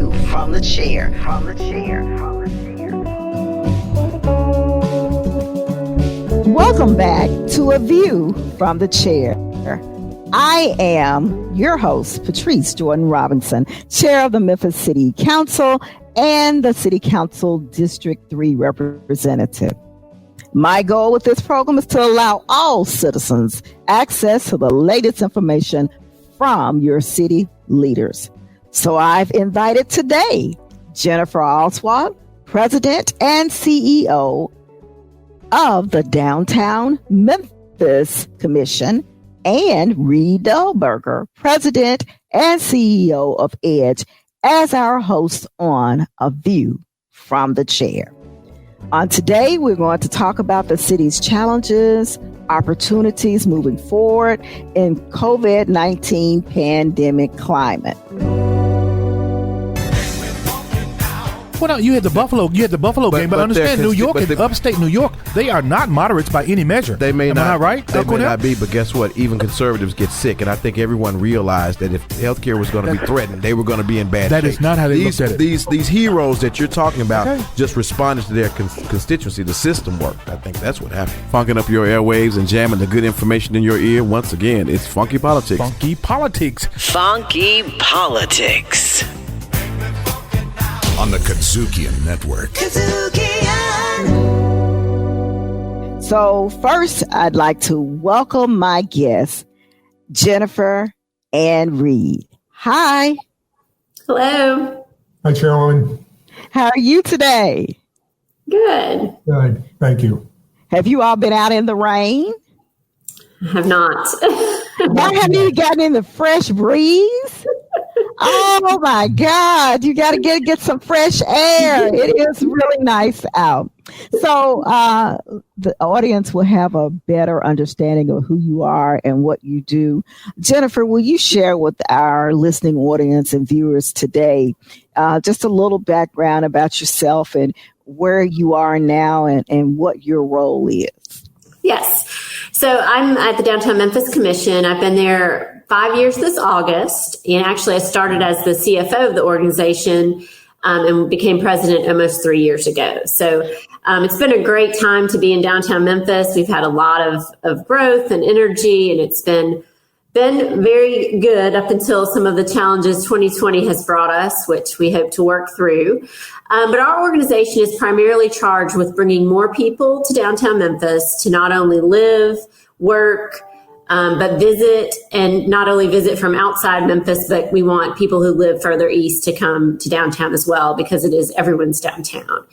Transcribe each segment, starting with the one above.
view from the chair. Welcome back to A View from the Chair. I am your host, Patrice Jordan Robinson, Chair of the Memphis City Council and the City Council District 3 representative. My goal with this program is to allow all citizens access to the latest information from your city leaders. So I've invited today Jennifer Oswalt, President and CEO of the Downtown Memphis Commission, and Reid Dulberger, President and CEO of EDGE, as our hosts on A View from the Chair. On today, we're going to talk about the city's challenges, opportunities moving forward in COVID-19 pandemic climate. Well, no, you had the Buffalo game, but understand New York and upstate New York, they are not moderates by any measure. They may not, right? They may not be, but guess what? Even conservatives get sick, and I think everyone realized that if healthcare was going to be threatened, they were going to be in bad shape. That is not how they looked at it. These heroes that you're talking about just responded to their constituency. The system worked. I think that's what happened. Funking up your airwaves and jamming the good information in your ear. Once again, it's Funky Politics. Funky Politics. Funky Politics. On the Kazookian Network. So first, I'd like to welcome my guests, Jennifer and Reid. Hi. Hello. Hi, Chairwoman. How are you today? Good. Good. Thank you. Have you all been out in the rain? I have not. Now, have you gotten in the fresh breeze? Oh my God, you got to get some fresh air. It is really nice out. So the audience will have a better understanding of who you are and what you do. Jennifer, will you share with our listening audience and viewers today just a little background about yourself and where you are now and what your role is? Yes. So I'm at the Downtown Memphis Commission. I've been there 5 years this August. And actually, I started as the CFO of the organization and became president almost 3 years ago. So it's been a great time to be in downtown Memphis. We've had a lot of growth and energy, and it's been very good up until some of the challenges 2020 has brought us, which we hope to work through. But our organization is primarily charged with bringing more people to downtown Memphis to not only live, work, but visit, and not only visit from outside Memphis, but we want people who live further east to come to downtown as well, because it is everyone's downtown.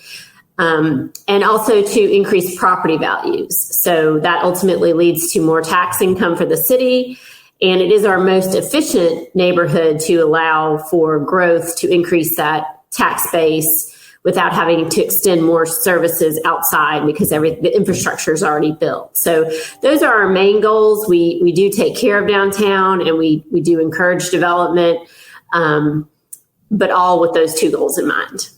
And also to increase property values. So that ultimately leads to more tax income for the city. And it is our most efficient neighborhood to allow for growth to increase that tax base without having to extend more services outside, because the infrastructure is already built. So those are our main goals. We do take care of downtown, and we do encourage development, but all with those two goals in mind.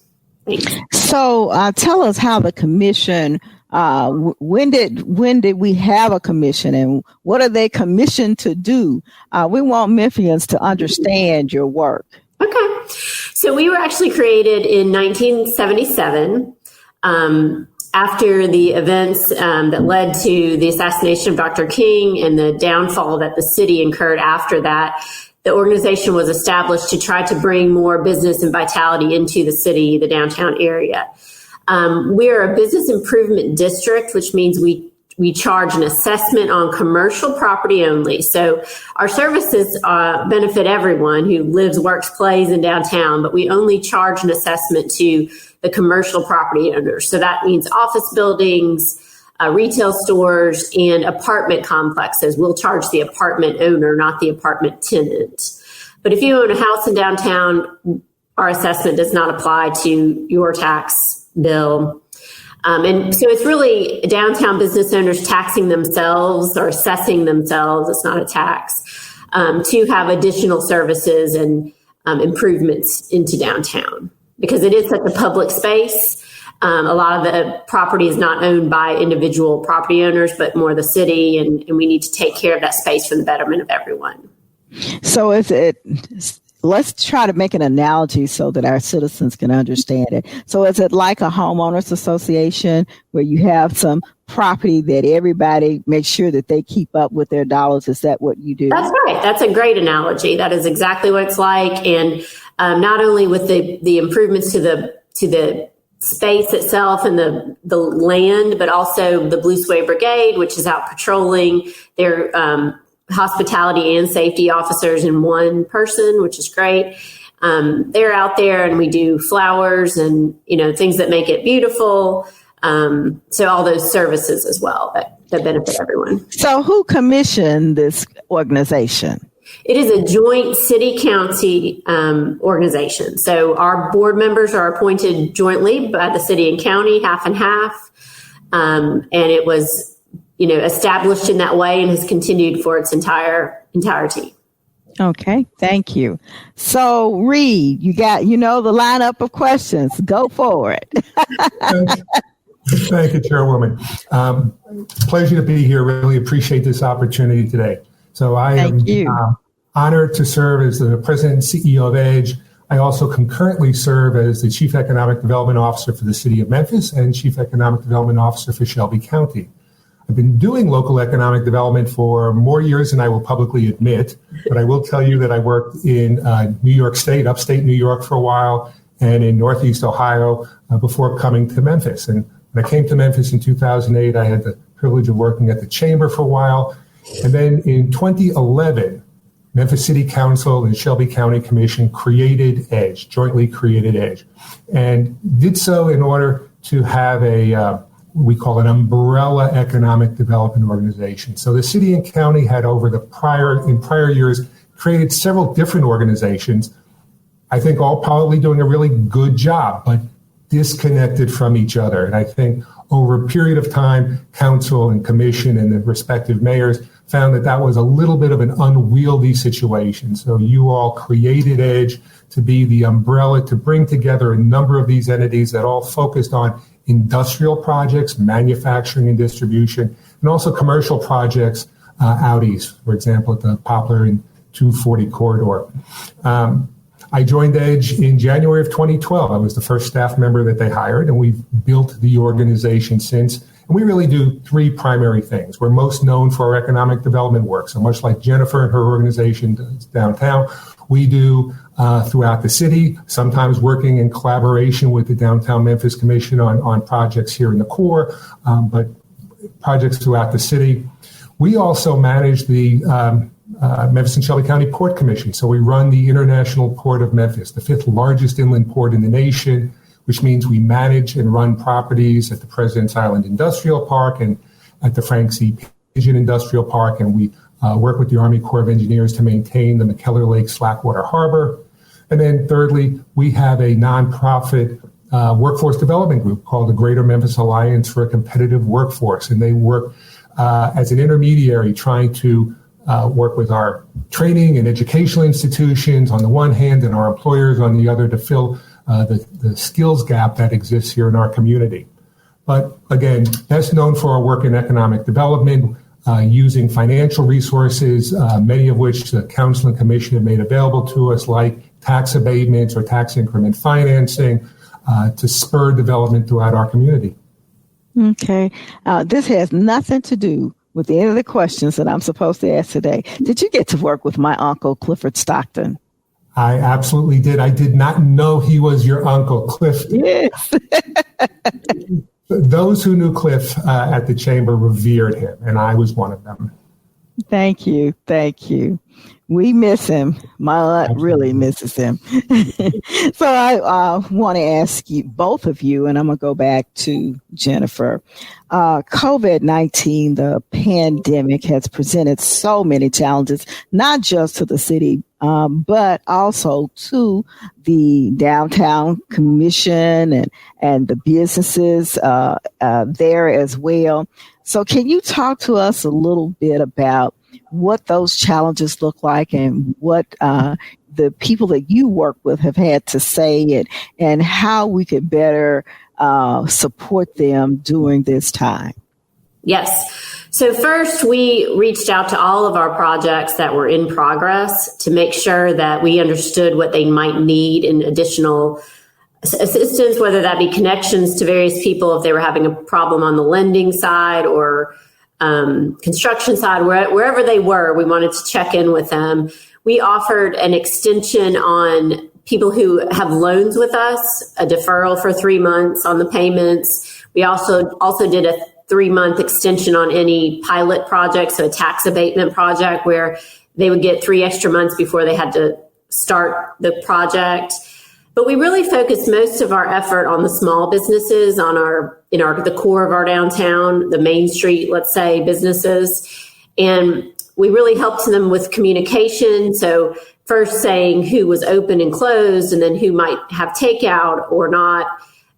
Thanks. So tell us how the commission, when did we have a commission, and what are they commissioned to do? We want Memphians to understand your work. Okay. So we were actually created in 1977 after the events that led to the assassination of Dr. King and the downfall that the city incurred after that. The organization was established to try to bring more business and vitality into the city, the downtown area. We're a business improvement district, which means we charge an assessment on commercial property only. So our services benefit everyone who lives, works, plays in downtown, but we only charge an assessment to the commercial property owners. So that means office buildings, retail stores, and apartment complexes. We'll charge the apartment owner, not the apartment tenant. But if you own a house in downtown, our assessment does not apply to your tax bill. And so it's really downtown business owners taxing themselves or assessing themselves, it's not a tax, to have additional services and improvements into downtown, because it is such a public space. A lot of the property is not owned by individual property owners, but more the city, and we need to take care of that space for the betterment of everyone. So is it let's try to make an analogy so that our citizens can understand it. So is it like a homeowners association where you have some property that everybody makes sure that they keep up with their dollars? Is that what you do? That's right. That's a great analogy. That is exactly what it's like. And not only with the improvements to the space itself and the land, but also the Blue Suede Brigade, which is out patrolling. They're hospitality and safety officers in one person, which is great. They're out there, and we do flowers and things that make it beautiful. So all those services as well that benefit everyone. So who commissioned this organization? It is a joint city-county organization. So our board members are appointed jointly by the city and county, half and half. And it was, established in that way and has continued for its entirety. Okay, thank you. So, Reid, you got, the lineup of questions. Go for it. Thank you, Chairwoman. Pleasure to be here. Really appreciate this opportunity today. So I am honored to serve as the president and CEO of EDGE. I also concurrently serve as the Chief Economic Development Officer for the City of Memphis and Chief Economic Development Officer for Shelby County. I've been doing local economic development for more years than I will publicly admit, but I will tell you that I worked in New York State, upstate New York for a while, and in Northeast Ohio before coming to Memphis. And when I came to Memphis in 2008, I had the privilege of working at the Chamber for a while. And then in 2011, Memphis City Council and Shelby County Commission created EDGE, jointly created EDGE, and did so in order to have we call an umbrella economic development organization. So the city and county had in prior years created several different organizations, I think all probably doing a really good job, but disconnected from each other. And I think over a period of time, council and commission and the respective mayors found that was a little bit of an unwieldy situation. So you all created EDGE to be the umbrella to bring together a number of these entities that all focused on industrial projects, manufacturing and distribution, and also commercial projects out east, for example, at the Poplar and 240 corridor. I joined EDGE in January of 2012. I was the first staff member that they hired, and we've built the organization since. And we really do three primary things. We're most known for our economic development work. So much like Jennifer and her organization does downtown, we do throughout the city, sometimes working in collaboration with the Downtown Memphis Commission on projects here in the core, but projects throughout the city. We also manage the Memphis and Shelby County Port Commission. So we run the International Port of Memphis, the 5th largest inland port in the nation, which means we manage and run properties at the President's Island Industrial Park and at the Frank C. Pigeon Industrial Park. And we work with the Army Corps of Engineers to maintain the McKellar Lake Slackwater Harbor. And then thirdly, we have a nonprofit workforce development group called the Greater Memphis Alliance for a Competitive Workforce. And they work as an intermediary trying to work with our training and educational institutions on the one hand and our employers on the other to fill the skills gap that exists here in our community. But again, best known for our work in economic development, using financial resources, many of which the Council and Commission have made available to us, like tax abatements or tax increment financing, to spur development throughout our community. Okay. This has nothing to do with any of the questions that I'm supposed to ask today. Did you get to work with my uncle, Clifford Stockton? I absolutely did. I did not know he was your uncle, Cliff. Yes. Those who knew Cliff at the Chamber revered him, and I was one of them. Thank you. Thank you. We miss him. My aunt really misses him. So I want to ask you, both of you, and I'm going to go back to Jennifer. COVID-19, the pandemic, has presented so many challenges, not just to the city, but also to the Downtown Commission and the businesses there as well. So can you talk to us a little bit about what those challenges look like and what the people that you work with have had to say and how we could better support them during this time? Yes. So first, we reached out to all of our projects that were in progress to make sure that we understood what they might need in additional assistance, whether that be connections to various people if they were having a problem on the lending side or construction side, wherever they were, we wanted to check in with them. We offered an extension on people who have loans with us, a deferral for 3 months on the payments. We also did a 3-month extension on any pilot project, so a tax abatement project where they would get 3 extra months before they had to start the project. But we really focused most of our effort on the small businesses, the core of our downtown, the Main Street, let's say, businesses. And we really helped them with communication. So first saying who was open and closed, and then who might have takeout or not.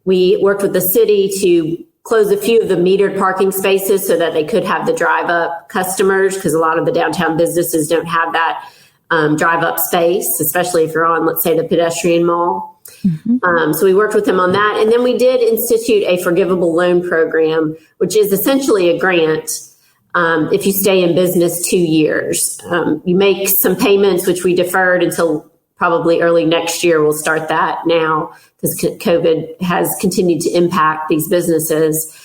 We worked with the city to close a few of the metered parking spaces so that they could have the drive-up customers, because a lot of the downtown businesses don't have that drive-up space, especially if you're on, let's say, the pedestrian mall. Mm-hmm. So we worked with them on that. And then we did institute a Forgivable loan program, which is essentially a grant if you stay in business 2 years. You make some payments, which we deferred until probably early next year. We'll start that now because COVID has continued to impact these businesses.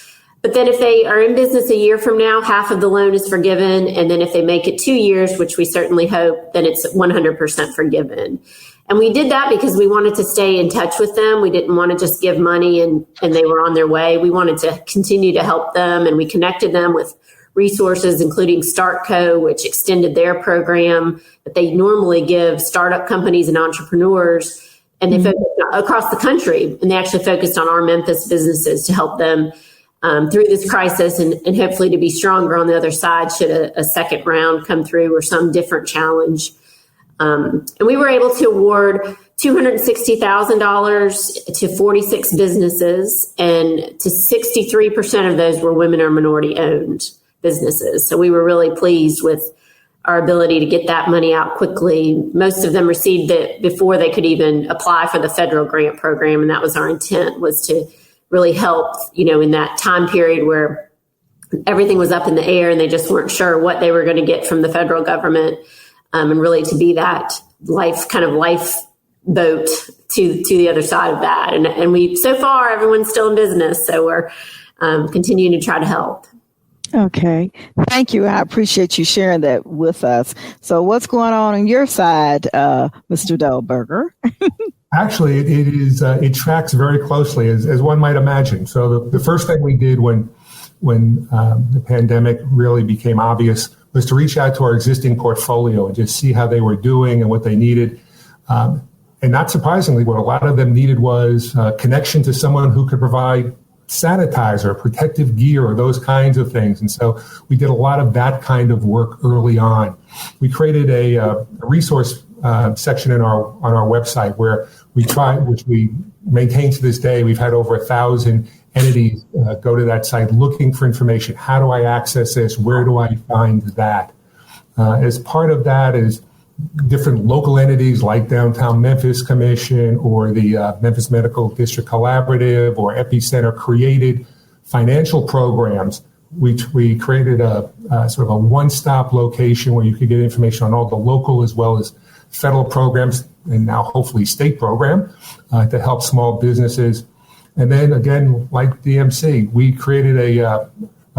But then if they are in business a year from now, half of the loan is forgiven. And then if they make it 2 years, which we certainly hope, then it's 100% forgiven. And we did that because we wanted to stay in touch with them. We didn't want to just give money and they were on their way. We wanted to continue to help them, and we connected them with resources, including StartCo, which extended their program that they normally give startup companies and entrepreneurs. And they focused across the country, and they actually focused on our Memphis businesses to help them through this crisis and hopefully to be stronger on the other side should a second round come through or some different challenge. And we were able to award $260,000 to 46 businesses, and to 63% of those were women or minority owned businesses. So we were really pleased with our ability to get that money out quickly. Most of them received it before they could even apply for the federal grant program. And that was our intent, was to really help, in that time period where everything was up in the air and they just weren't sure what they were going to get from the federal government, and really to be that lifeboat to the other side of that. And we, so far, everyone's still in business. So we're continuing to try to help. Okay. Thank you. I appreciate you sharing that with us. So what's going on your side, Mr. Dulberger? Actually, it tracks very closely, as one might imagine. So the first thing we did when the pandemic really became obvious was to reach out to our existing portfolio and just see how they were doing and what they needed. And not surprisingly, what a lot of them needed was connection to someone who could provide sanitizer, protective gear, or those kinds of things. And so we did a lot of that kind of work early on. We created a resource section on our website where which we maintain to this day. We've had over 1,000 entities go to that site looking for information. How do I access this? Where do I find that? As part of that is different local entities like Downtown Memphis Commission or the Memphis Medical District Collaborative or Epicenter created financial programs. We created a sort of a one-stop location where you could get information on all the local as well as federal programs, and now hopefully state program to help small businesses. And then again, like DMC, we created a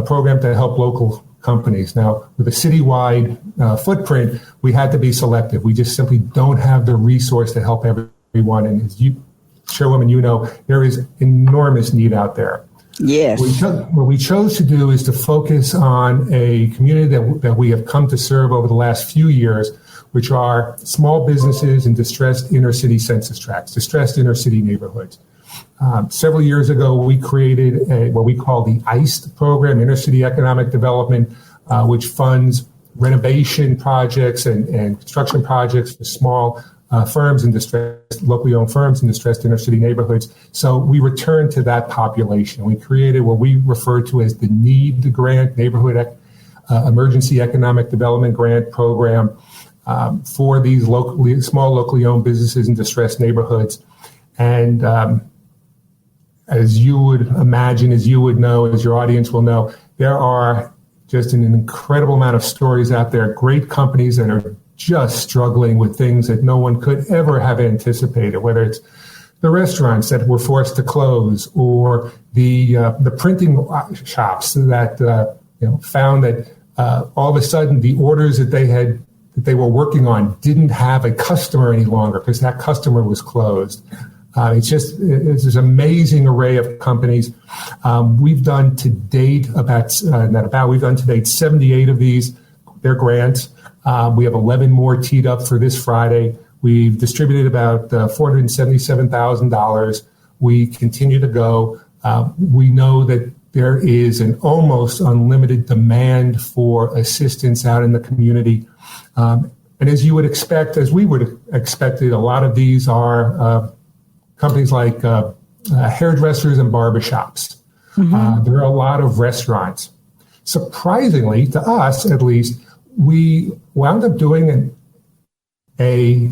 program to help local companies. Now, with a citywide footprint, we had to be selective. We just simply don't have the resource to help everyone. And as you, Chairwoman, there is enormous need out there. Yes. What we chose to do is to focus on a community that we have come to serve over the last few years, which are small businesses in distressed inner city census tracts, distressed inner city neighborhoods. Several years ago, we created what we call the ICE program, Inner City Economic Development, which funds renovation projects and construction projects for small firms in distressed, locally owned firms in distressed inner city neighborhoods. So we returned to that population. We created what we refer to as the NEED grant, Neighborhood Emergency Economic Development Grant Program, for these small locally owned businesses in distressed neighborhoods. And as you would imagine, as you would know, as your audience will know, there are just an incredible amount of stories out there, great companies that are just struggling with things that no one could ever have anticipated, whether it's the restaurants that were forced to close, or the printing shops that found that all of a sudden the orders that they were working on didn't have a customer any longer because that customer was closed. It's this amazing array of companies. We've done to date we've done to date 78 of these. They're grants. We have 11 more teed up for this Friday. We've distributed about $477,000. We continue to go. We know that there is an almost unlimited demand for assistance out in the community. And as you would expect, as we would have expected, a lot of these are companies like hairdressers and barbershops. Mm-hmm. There are a lot of restaurants. Surprisingly, to us at least, we wound up doing a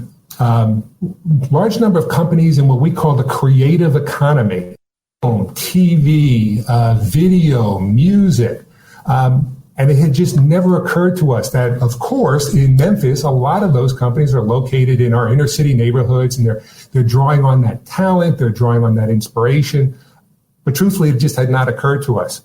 large number of companies in what we call the creative economy: TV, video, music. And it had just never occurred to us that, of course, in Memphis, a lot of those companies are located in our inner city neighborhoods, and they're drawing on that talent, they're drawing on that inspiration. But truthfully, it just had not occurred to us.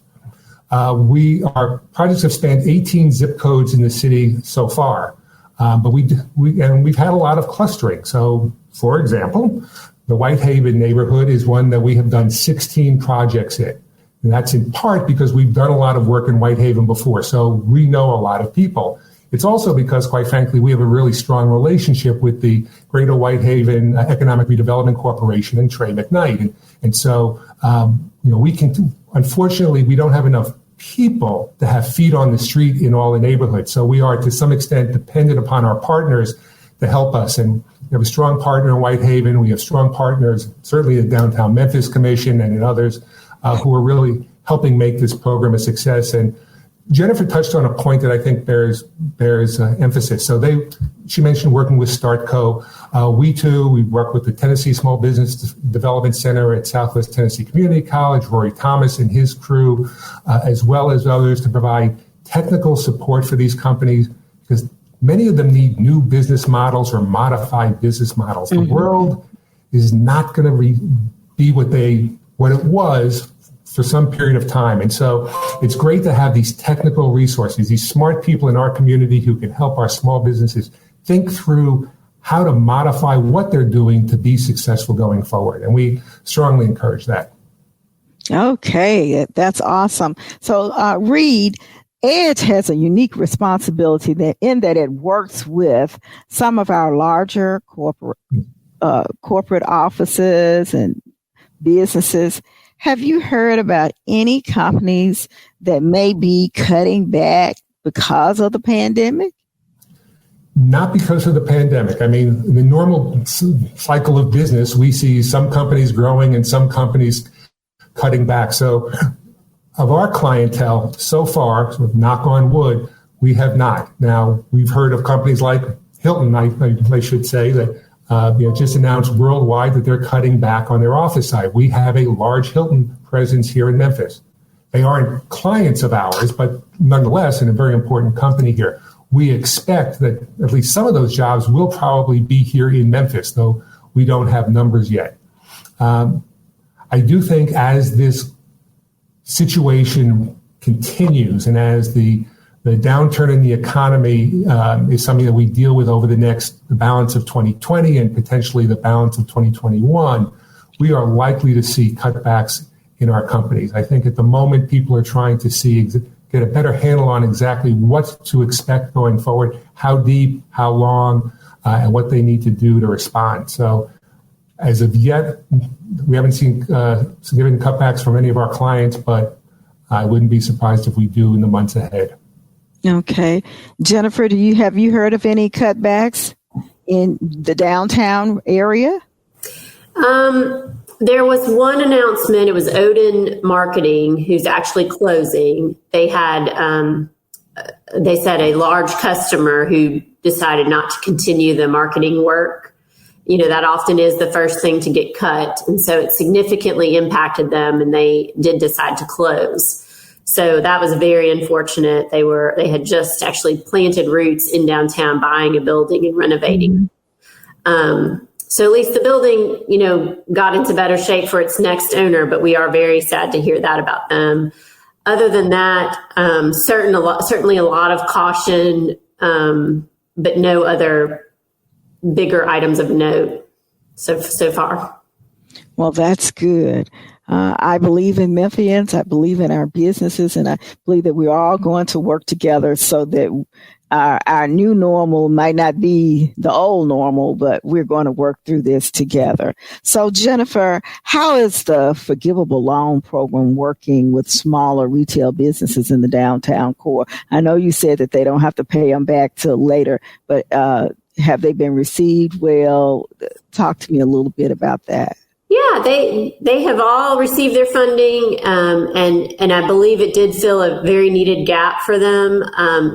Our projects have spanned 18 zip codes in the city so far, but we've had a lot of clustering. So, for example, the Whitehaven neighborhood is one that we have done 16 projects in. And that's in part because we've done a lot of work in Whitehaven before, so we know a lot of people. It's also because, quite frankly, we have a really strong relationship with the Greater Whitehaven Economic Redevelopment Corporation and Trey McKnight. And so, unfortunately, we don't have enough people to have feet on the street in all the neighborhoods. So we are, to some extent, dependent upon our partners to help us. And we have a strong partner in Whitehaven. We have strong partners, certainly the Downtown Memphis Commission and in others, who are really helping make this program a success. And Jennifer touched on a point that I think bears emphasis. So she mentioned working with StartCo. We work with the Tennessee Small Business Development Center at Southwest Tennessee Community College, Rory Thomas and his crew, as well as others, to provide technical support for these companies, because many of them need new business models or modified business models. Mm-hmm. The world is not going to be what it was for some period of time. And so it's great to have these technical resources, these smart people in our community who can help our small businesses think through how to modify what they're doing to be successful going forward. And we strongly encourage that. Okay, that's awesome. So, Reid, EDGE has a unique responsibility that it works with some of our larger corporate offices and businesses. Have you heard about any companies that may be cutting back because of the pandemic? Not because of the pandemic. I mean, in the normal cycle of business, we see some companies growing and some companies cutting back. So of our clientele so far, sort of knock on wood, we have not. Now, we've heard of companies like Hilton, I should say, that just announced worldwide that they're cutting back on their office side. We have a large Hilton presence here in Memphis. They aren't clients of ours, but nonetheless, in a very important company here. We expect that at least some of those jobs will probably be here in Memphis, though we don't have numbers yet. I do think as this situation continues and as the downturn in the economy is something that we deal with over the balance of 2020 and potentially the balance of 2021, we are likely to see cutbacks in our companies. I think at the moment people are trying to get a better handle on exactly what to expect going forward, how deep, how long, and what they need to do to respond. So as of yet, we haven't seen significant cutbacks from any of our clients, but I wouldn't be surprised if we do in the months ahead. Okay. Jennifer, have you heard of any cutbacks in the downtown area? There was one announcement. It was Odin Marketing, who's actually closing. They had, they said, a large customer who decided not to continue the marketing work. That often is the first thing to get cut. And so it significantly impacted them, and they did decide to close. So that was very unfortunate. They had just actually planted roots in downtown, buying a building and renovating. So at least the building, got into better shape for its next owner, but we are very sad to hear that about them. Other than that, certainly a lot of caution, but no other bigger items of note so far. Well, that's good. I believe in Memphians. I believe in our businesses, and I believe that we're all going to work together so that our new normal might not be the old normal, but we're going to work through this together. So, Jennifer, how is the Forgivable loan program working with smaller retail businesses in the downtown core? I know you said that they don't have to pay them back till later, but have they been received well? Talk to me a little bit about that. Yeah, they have all received their funding, and I believe it did fill a very needed gap for them.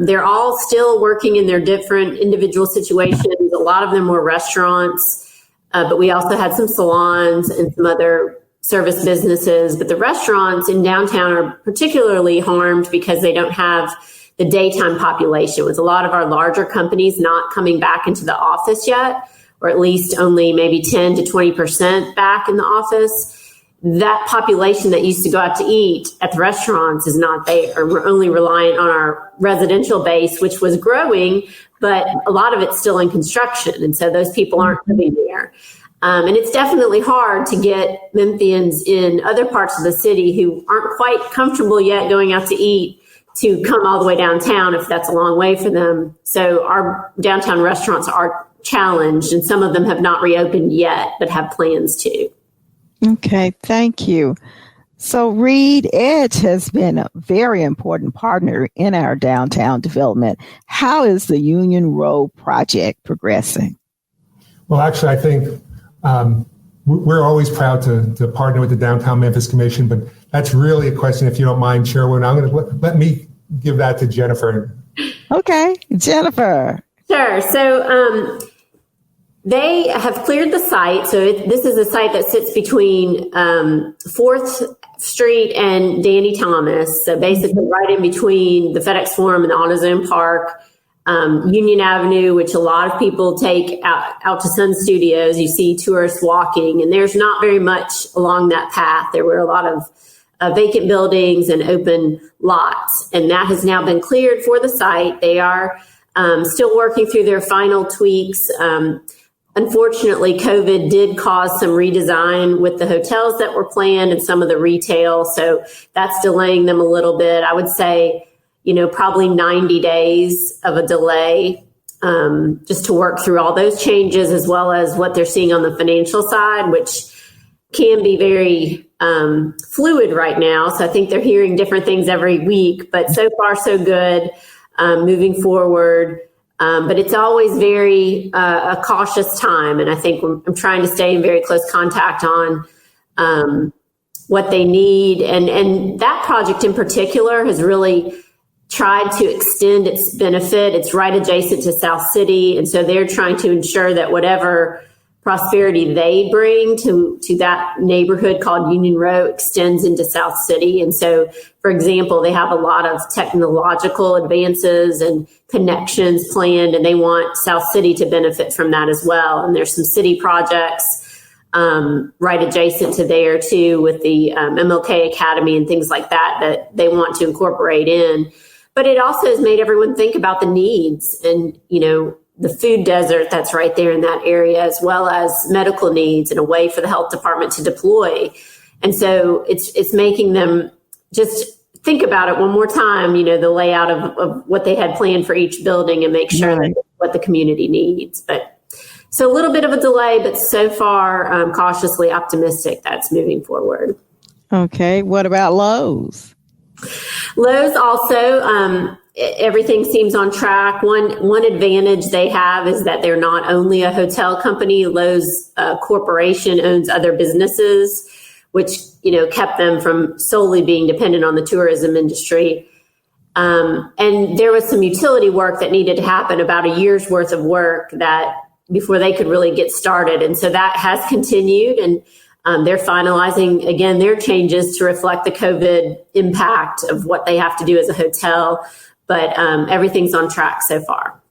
They're all still working in their different individual situations. A lot of them were restaurants, but we also had some salons and some other service businesses. But the restaurants in downtown are particularly harmed because they don't have the daytime population, with a lot of our larger companies not coming back into the office yet, or at least only maybe 10 to 20% back in the office. That population that used to go out to eat at the restaurants is not there. We're only reliant on our residential base, which was growing, but a lot of it's still in construction. And so those people aren't living there. And it's definitely hard to get Memphians in other parts of the city who aren't quite comfortable yet going out to eat to come all the way downtown if that's a long way for them. So our downtown restaurants are challenged, and some of them have not reopened yet, but have plans to. Okay, thank you. So Reid, Edge has been a very important partner in our downtown development. How is the Union Road project progressing? Well, actually, I think we're always proud to partner with the Downtown Memphis Commission, but that's really a question, if you don't mind, Chairwoman. I'm going to let me give that to Jennifer. Okay, Jennifer. Sure. So they have cleared the site. So this is a site that sits between 4th Street and Danny Thomas. So basically right in between the FedEx Forum and the AutoZone Park, Union Avenue, which a lot of people take out to Sun Studios. You see tourists walking, and there's not very much along that path. There were a lot of vacant buildings and open lots, and that has now been cleared for the site. They are still working through their final tweaks. Unfortunately, COVID did cause some redesign with the hotels that were planned and some of the retail. So that's delaying them a little bit. I would say, probably 90 days of a delay just to work through all those changes, as well as what they're seeing on the financial side, which can be very fluid right now. So I think they're hearing different things every week, but so far so good moving forward. But it's always very a cautious time. And I think I'm trying to stay in very close contact on what they need. And that project in particular has really tried to extend its benefit. It's right adjacent to South City. And so they're trying to ensure that whatever prosperity they bring to that neighborhood called Union Row extends into South City. And so, for example, they have a lot of technological advances and connections planned, and they want South City to benefit from that as well. And there's some city projects right adjacent to there too, with the MLK Academy and things like that they want to incorporate in. But it also has made everyone think about the needs and, the food desert that's right there in that area, as well as medical needs and a way for the health department to deploy. And so it's making them just think about it one more time, the layout of what they had planned for each building, and make sure that what the community needs. But so a little bit of a delay, but so far cautiously optimistic that's moving forward. Okay. What about Lowe's? Lowe's also, everything seems on track. One advantage they have is that they're not only a hotel company. Lowe's Corporation owns other businesses, which kept them from solely being dependent on the tourism industry. And there was some utility work that needed to happen, about a year's worth of work, that before they could really get started. And so that has continued, and They're finalizing, again, their changes to reflect the COVID impact of what they have to do as a hotel. But everything's on track so far.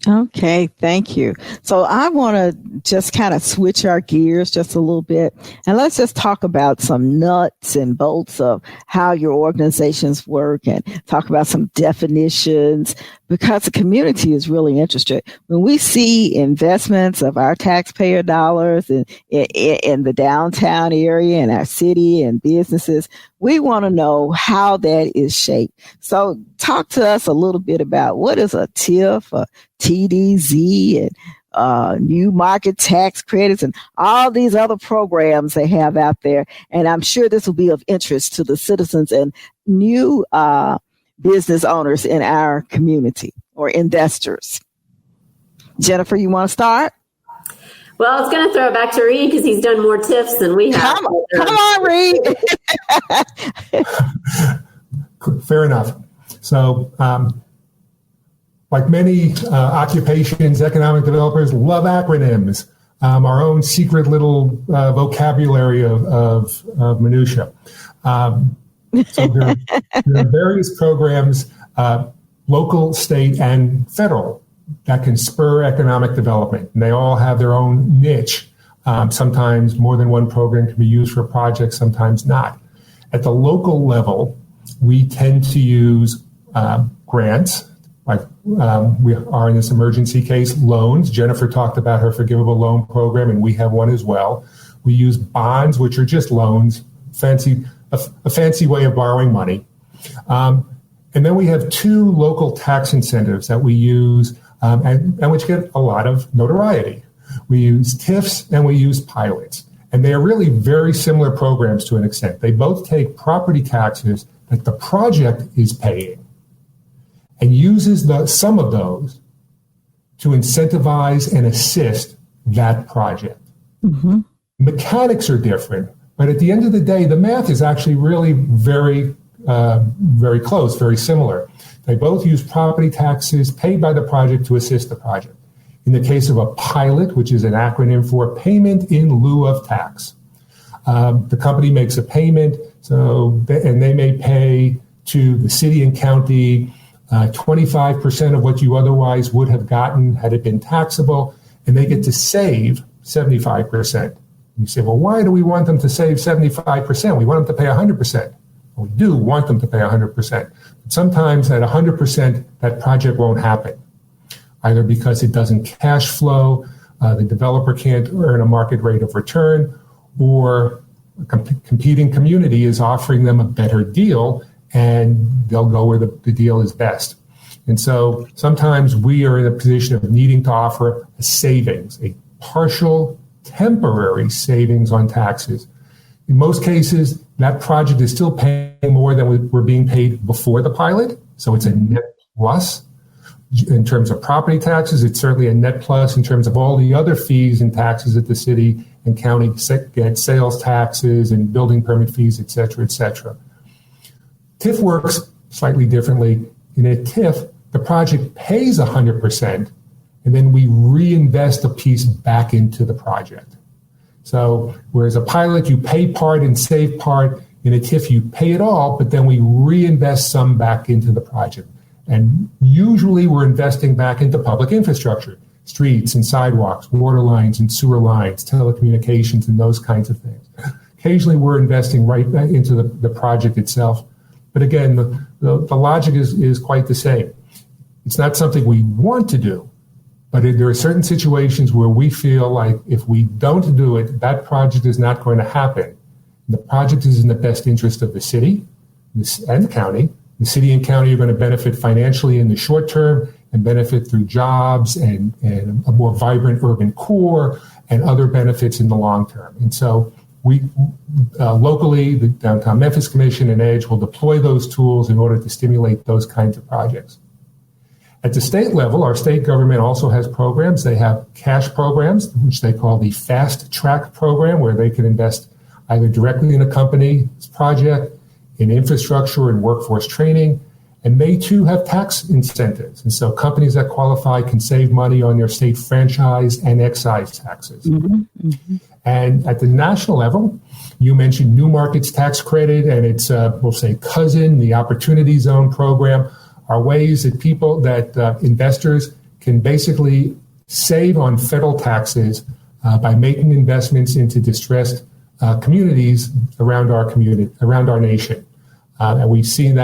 Okay, thank you. So I want to just kind of switch our gears just a little bit, and let's just talk about some nuts and bolts of how your organizations work and talk about some definitions, because the community is really interested. When we see investments of our taxpayer dollars in the downtown area, in our city and businesses, we want to know how that is shaped. So talk to us a little bit about what is a TIF, a TDZ, and new market tax credits, and all these other programs they have out there. And I'm sure this will be of interest to the citizens and new business owners in our community or investors. Jennifer, you want to start? Well, I was going to throw it back to Reid because he's done more TIFs than we have. Come on, Reid. Fair enough. So, like many occupations, economic developers love acronyms. Our own secret little vocabulary of minutia. So there are various programs, local, state, and federal, that can spur economic development. And they all have their own niche. Sometimes more than one program can be used for a project, sometimes not. At the local level, we tend to use grants, like we are in this emergency case, loans. Jennifer talked about her Forgivable loan program, and we have one as well. We use bonds, which are just loans, a fancy way of borrowing money. And then we have 2 local tax incentives that we use, and which get a lot of notoriety. We use TIFs and we use pilots. And they are really very similar programs to an extent. They both take property taxes that the project is paying and uses some of those to incentivize and assist that project. Mm-hmm. Mechanics are different, but at the end of the day, the math is actually really very close, very similar. They both use property taxes paid by the project to assist the project. In the case of a pilot, which is an acronym for payment in lieu of tax, the company makes a payment, and they may pay to the city and county 25% of what you otherwise would have gotten had it been taxable, and they get to save 75%. You say, well, why do we want them to save 75%? We want them to pay 100%. We do want them to pay 100%. But sometimes at 100%, that project won't happen, either because it doesn't cash flow, the developer can't earn a market rate of return, or a competing community is offering them a better deal, and they'll go where the deal is best. And so sometimes we are in a position of needing to offer a savings, a partial, temporary savings on taxes. In most cases, that project is still paying more than we're being paid before the pilot, so it's a net plus. In terms of property taxes, it's certainly a net plus in terms of all the other fees and taxes that the city and county get, sales taxes and building permit fees, et cetera, et cetera. TIF works slightly differently. In a TIF, the project pays 100%, and then we reinvest a piece back into the project. So whereas a pilot, you pay part and save part, in a TIF, you pay it all, but then we reinvest some back into the project. And usually we're investing back into public infrastructure, streets and sidewalks, water lines and sewer lines, telecommunications, and those kinds of things. Occasionally we're investing right into the project itself. But again, the logic is quite the same. It's not something we want to do, but there are certain situations where we feel like if we don't do it, that project is not going to happen. The project is in the best interest of the city and the county. The city and county are going to benefit financially in the short term and benefit through jobs and a more vibrant urban core and other benefits in the long term. And so we locally, the Downtown Memphis Commission and EDGE will deploy those tools in order to stimulate those kinds of projects. At the state level, our state government also has programs. They have cash programs, which they call the Fast Track program, where they can invest either directly in a company's project, in infrastructure and workforce training, And they too have tax incentives. And so companies that qualify can save money on their state franchise and excise taxes. And at the national level, you mentioned New Markets Tax Credit and its, we'll say, cousin, the Opportunity Zone program, are ways that investors can basically save on federal taxes by making investments into distressed communities around our nation. And we've seen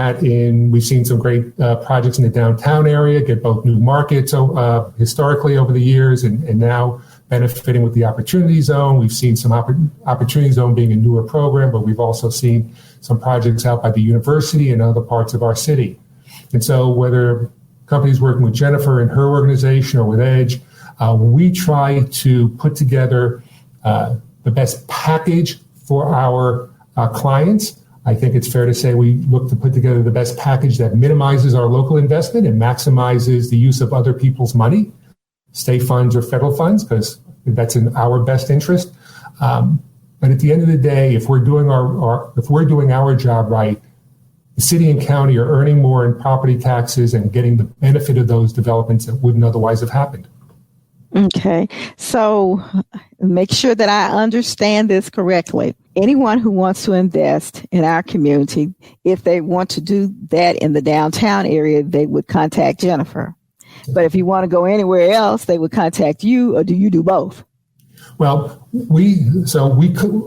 some great projects in the downtown area get both new markets historically over the years and now benefiting with the Opportunity Zone. We've seen some Opportunity Zone being a newer program, but we've also seen some projects out by the university and other parts of our city. And so whether companies working with Jennifer and her organization or with EDGE, we try to put together the best package for our clients. I think it's fair to say we look to put together the best package that minimizes our local investment and maximizes the use of other people's money, state funds or federal funds, because that's in our best interest. But at the end of the day, if we're doing our job right, the city and county are earning more in property taxes and getting the benefit of those developments that wouldn't otherwise have happened. Okay, so make sure that I understand this correctly. Anyone who wants to invest in our community, if they want to do that in the downtown area, they would contact Jennifer. But if you want to go anywhere else, they would contact you, or do you do both? Well,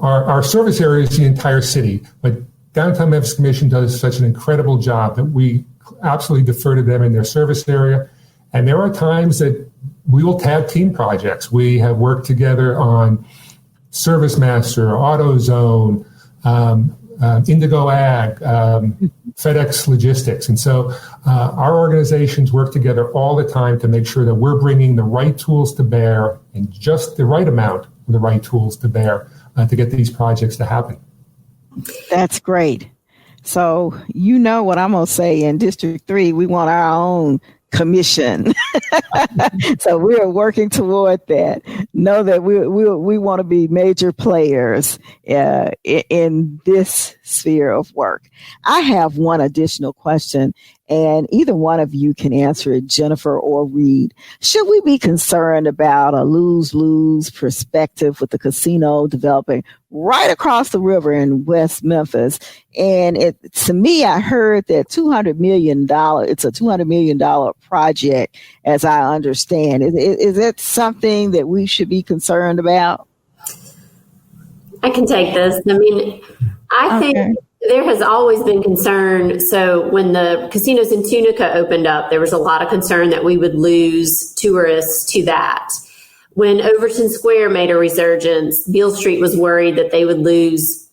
our service area is the entire city, but Downtown Memphis Commission does such an incredible job that we absolutely defer to them in their service area. And there are times that we will tag team projects. We have worked together on Service Master, AutoZone, Indigo Ag, FedEx Logistics. And so our organizations work together all the time to make sure that we're bringing the right tools to bear and just the right amount of the right tools to bear to get these projects to happen. That's great. So you know what I'm going to say in District 3, we want our own commission. So we are working toward that. Know that we want to be major players in this sphere of work. I have one additional question, and either one of you can answer it, Jennifer or Reid. Should we be concerned about a lose-lose perspective with the casino developing right across the river in West Memphis? And to me, I heard that $200 million, it's a $200 million project, as I understand. Is that something that we should be concerned about? I can take this. I mean, I think there has always been concern. So when the casinos in Tunica opened up, there was a lot of concern that we would lose tourists to that. When Overton Square made a resurgence, Beale Street was worried that they would lose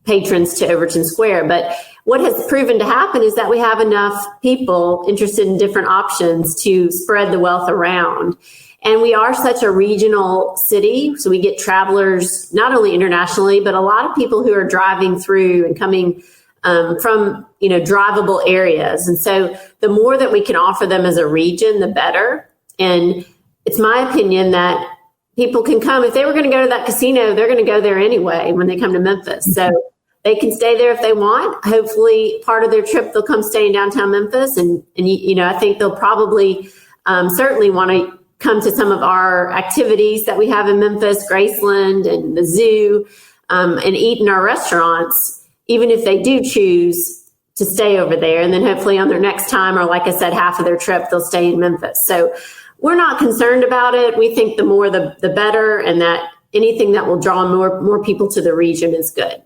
patrons to Overton Square. But what has proven to happen is that we have enough people interested in different options to spread the wealth around. And we are such a regional city, so we get travelers not only internationally, but a lot of people who are driving through and coming from drivable areas. And so the more that we can offer them as a region, the better. And it's my opinion that people can come. If they were going to go to that casino, they're going to go there anyway when they come to Memphis. So they can stay there if they want. Hopefully part of their trip, they'll come stay in downtown Memphis. And I think they'll probably certainly want to come to some of our activities that we have in Memphis, Graceland and the zoo, and eat in our restaurants, even if they do choose to stay over there. And then hopefully on their next time, or like I said, half of their trip, they'll stay in Memphis. So we're not concerned about it. We think the more, the better, and that anything that will draw more people to the region is good.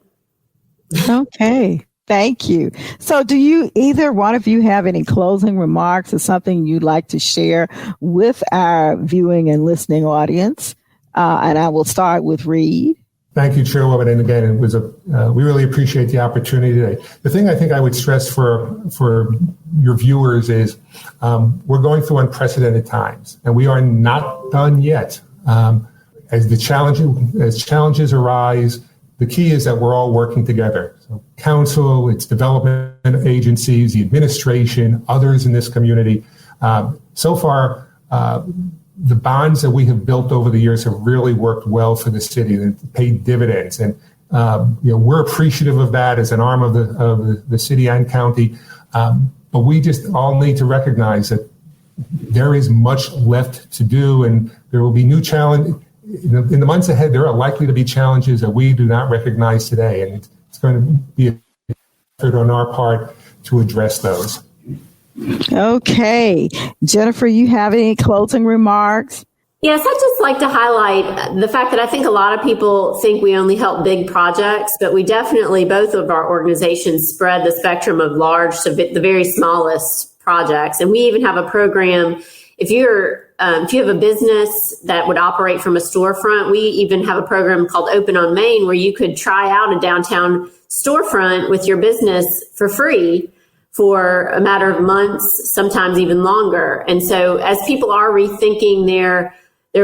Okay. Thank you. So do you, either one of you, have any closing remarks or something you'd like to share with our viewing and listening audience? And I will start with Reid. Thank you, Chairwoman. And again, it was we really appreciate the opportunity today. The thing I think I would stress for your viewers is we're going through unprecedented times, and we are not done yet. As challenges arise, the key is that we're all working together. So council, its development agencies, the administration, others in this community. So far, the bonds that we have built over the years have really worked well for the city and paid dividends. And we're appreciative of that as an arm of the city and county. But but we just all need to recognize that there is much left to do, and there will be new challenge in the months ahead. There are likely to be challenges that we do not recognize today, and it's going to be an effort on our part to address those. Okay. Jennifer, you have any closing remarks? Yes, I'd just like to highlight the fact that I think a lot of people think we only help big projects, but we definitely, both of our organizations, spread the spectrum of large to the very smallest projects. And we even have a program. If you have a business that would operate from a storefront, we even have a program called Open on Main, where you could try out a downtown storefront with your business for free for a matter of months, sometimes even longer. And so as people are rethinking their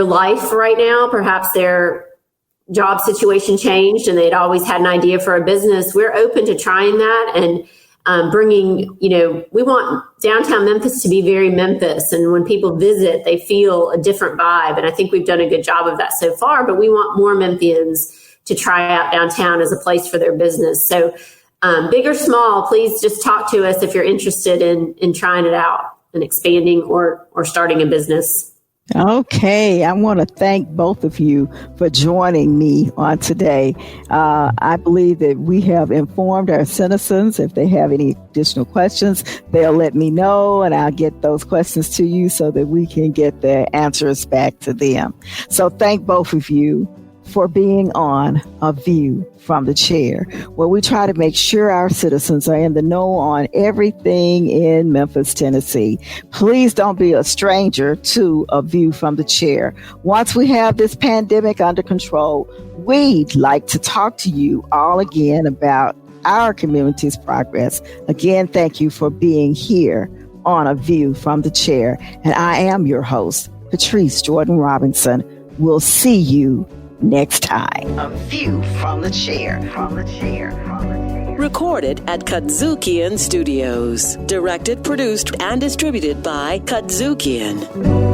life right now, perhaps their job situation changed and they'd always had an idea for a business, we're open to trying that and bringing, we want downtown Memphis to be very Memphis. And when people visit, they feel a different vibe. And I think we've done a good job of that so far, but we want more Memphians to try out downtown as a place for their business. So big or small, please just talk to us if you're interested in trying it out and expanding or starting a business. Okay, I want to thank both of you for joining me on today. I believe that we have informed our citizens. If they have any additional questions, they'll let me know, and I'll get those questions to you so that we can get the answers back to them. So thank both of you for being on A View from the Chair, where we try to make sure our citizens are in the know on everything in Memphis, Tennessee. Please don't be a stranger to A View from the Chair. Once we have this pandemic under control, we'd like to talk to you all again about our community's progress. Again, thank you for being here on A View from the Chair. And I am your host, Patrice Jordan Robinson. We'll see you next time. A View from the Chair. Recorded at Cutbacks Studios. Directed, produced, and distributed by Cutbacks.